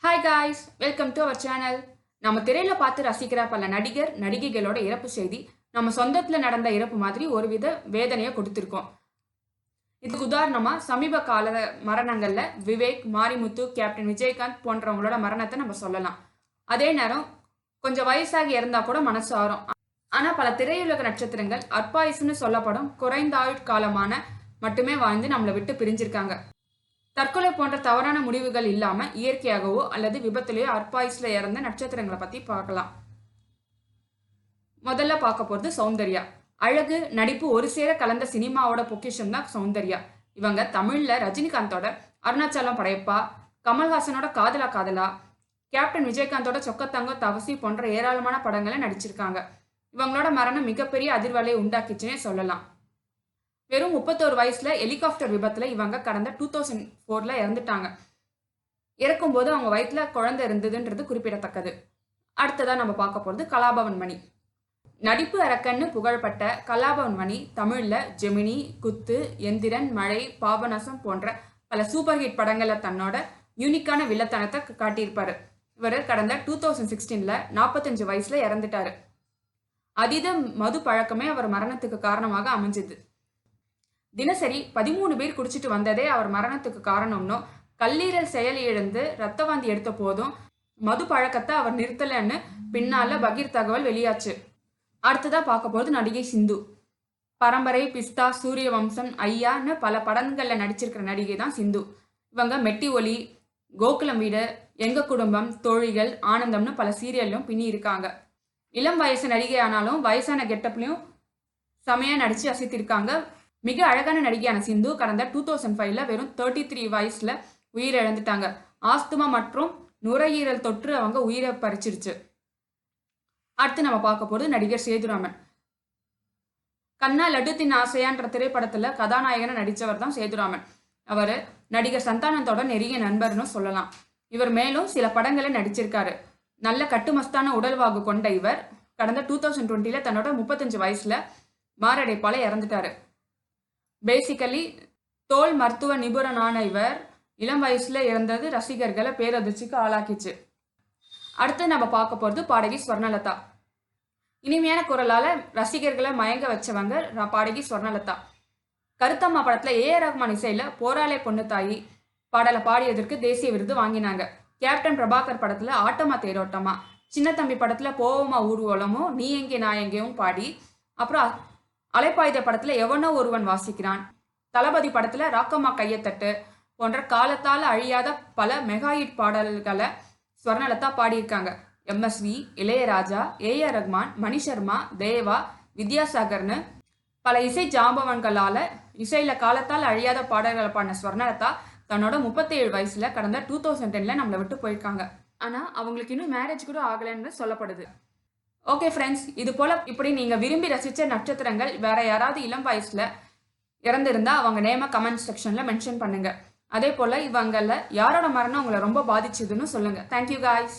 Hi guys, welcome to our channel. நம்ம திரையில பார்த்து ரசிக்கிற பல நடிகர் நடிகைகளோட இறப்பு செய்தி நம்ம சொந்தத்துல நடந்த இறப்பு மாதிரி ஒருவித வேதனையை கொடுத்திருக்கோம். இதுக்கு உதாரணமா சமீப கால மரணங்கள்ல விவேக், மாரிமுத்து, கேப்டன் விஜயகாந்த் போன்றவங்களோட மரணத்தை நம்ம சொல்லலாம். அதே நேரம் கொஞ்சம் வயசாகி இறந்தா கூட மனசு ஆறும். ஆனா பல திரையுலக நட்சத்திரங்கள் அற்பாயுசுன்னு சொல்லப்படும் குறைந்த ஆயுட்காலமான மட்டுமே வாழ்ந்து நம்மளை விட்டு பிரிஞ்சிருக்காங்க. தற்கொலை போன்ற தவறான முடிவுகள் இல்லாம இயற்கையாகவோ அல்லது விபத்திலேயோ அற்பாயுசுல இறந்த நட்சத்திரங்களை பத்தி பார்க்கலாம். முதல்ல பார்க்க போறது சௌந்தர்யா. அழகு, நடிப்பு ஒரு சேர கலந்த சினிமாவோட பொக்கிஷம் தான் சௌந்தர்யா. இவங்க தமிழ்ல ரஜினிகாந்தோட அருணாச்சலம் படையப்பா, கமல்ஹாசனோட காதலா காதலா, கேப்டன் விஜயகாந்தோட சொக்கத்தங்க தவசி போன்ற ஏராளமான படங்களை நடிச்சிருக்காங்க. இவங்களோட மரணம் மிகப்பெரிய அதிர்வலையை உண்டாக்கிச்சுன்னே சொல்லலாம். வெறும் 31 வயசுல ஹெலிகாப்டர் விபத்துல இவங்க கடந்த 2004ல இறந்துட்டாங்க. இறக்கும்போது அவங்க வயிற்றுல குழந்தை இருந்ததுன்றது குறிப்பிடத்தக்கது. அடுத்ததா நம்ம பார்க்க போறது கலாபவன் மணி. நடிப்பு அரக்கன்னு புகழ்பட்ட கலாபவன் மணி தமிழ்ல ஜெமினி, குத்து, எந்திரன், மழை, பாபநாசம் போன்ற பல சூப்பர் ஹிட் படங்கள்ல தன்னோட யூனிக்கான வில்லத்தனத்தை காட்டியிருப்பாரு. இவர் கடந்த 2016ல 45 வயசுல இறந்துட்டாரு. அதீத மது பழக்கமே அவர் மரணத்துக்கு காரணமாக அமைஞ்சது. தினசரி 13 பேர் குடிச்சிட்டு வந்ததே அவர் மரணத்துக்கு காரணம்னோ, கல்லீரல் செயலிழந்து ரத்த வாந்தி எடுத்த போதும் மது பழக்கத்தை அவர் நிறுத்தலன்னு பின்னால பகீர் தகவல் வெளியாச்சு. அடுத்ததா பார்க்க போது நடிகை சிந்து. பரம்பரை, பிஸ்தா, சூரிய வம்சம், ஐயான்னு பல படங்கள்ல நடிச்சிருக்கிற நடிகை தான் சிந்து. இவங்க மெட்டி ஒலி, கோகுலம் வீடு, எங்க குடும்பம், தோழிகள், ஆனந்தம்னு பல சீரியல்லும் பின்னி இருக்காங்க. இளம் வயசு நடிகை ஆனாலும் வயசான கெட்டப்லையும் செமையா நடிச்சு அசைத்திருக்காங்க. மிக அழகான நடிகையான சிந்து கடந்த 2005ல வெறும் 33 வயசுல உயிரிழந்துட்டாங்க. ஆஸ்துமா மற்றும் நுரையீரல் தொற்று அவங்க உயிரை பறிச்சிருச்சு. அடுத்து நம்ம பார்க்க போறது நடிகர் சேதுராமன். கண்ணா லட்டுத்தின் ஆசையான்ற திரைப்படத்துல கதாநாயகனை நடிச்சவர் தான் சேதுராமன். அவர் நடிகர் சந்தானத்தோட நெருங்கிய நண்பர்னு சொல்லலாம். இவர் மேலும் சில படங்களை நடிச்சிருக்காரு. நல்ல கட்டுமஸ்தான உடல்வாகு கொண்ட இவர் கடந்த 2020ல தன்னோட 35 வயசுல மாரடைப்பால இறந்துட்டாரு. பேசிக்கலி தோல் மருத்துவ நிபுணரான இவர் இளம் வயசுல இறந்தது ரசிகர்களை பேரதிர்ச்சிக்கு ஆளாக்கிச்சு. அடுத்து நம்ம பார்க்க போறது பாடகி ஸ்வர்ணலதா. இனிமையான குரலால ரசிகர்களை மயங்க வச்சவங்க பாடகி ஸ்வர்ணலதா. கருத்தம்மா படத்துல AR ரஹ்மான் இசையில போராளே பொண்ணு தாயி பாடலை பாடியதற்கு தேசிய விருது வாங்கினாங்க. கேப்டன் பிரபாகர் படத்துல ஆட்டமா தேரோட்டமா, சின்ன தம்பி படத்துல போவோமா ஊர்வலமும், நீ எங்கே நான் எங்கேயும் பாடி, அப்புறம் அலைப்பாயுத படத்துல எவனோ ஒருவன் வாசிக்கிறான், தளபதி படத்துல ராக்கம்மா கையத்தட்டு போன்ற காலத்தால அழியாத பல மெகாஹிட் பாடல்களை ஸ்வர்ணலதா பாடியிருக்காங்க. MSV, இளையராஜா, AR ரஹ்மான், மணி சர்மா, தேவா, வித்யாசாகர்னு பல இசை ஜாம்பவன்களால இசையில காலத்தால் அழியாத பாடல்களை பாடின ஸ்வர்ணலதா தன்னோட 37 வயசுல கடந்த 2010ல நம்மளை விட்டு போயிருக்காங்க. ஆனா அவங்களுக்கு இன்னும் மேரேஜ் கூட ஆகலைன்னு சொல்லப்படுது. ஓகே ஃப்ரெண்ட்ஸ், இது போல இப்படி நீங்க விரும்பி ரசிச்ச நட்சத்திரங்கள் வேற யாராவது இளம் வயசுல இறந்திருந்தா அவங்க நேம கமெண்ட் செக்ஷன்ல மென்ஷன் பண்ணுங்க. அதே போல இவங்கள யாரோட மரணம் உங்களை ரொம்ப பாதிச்சதுன்னு சொல்லுங்க. Thank you guys.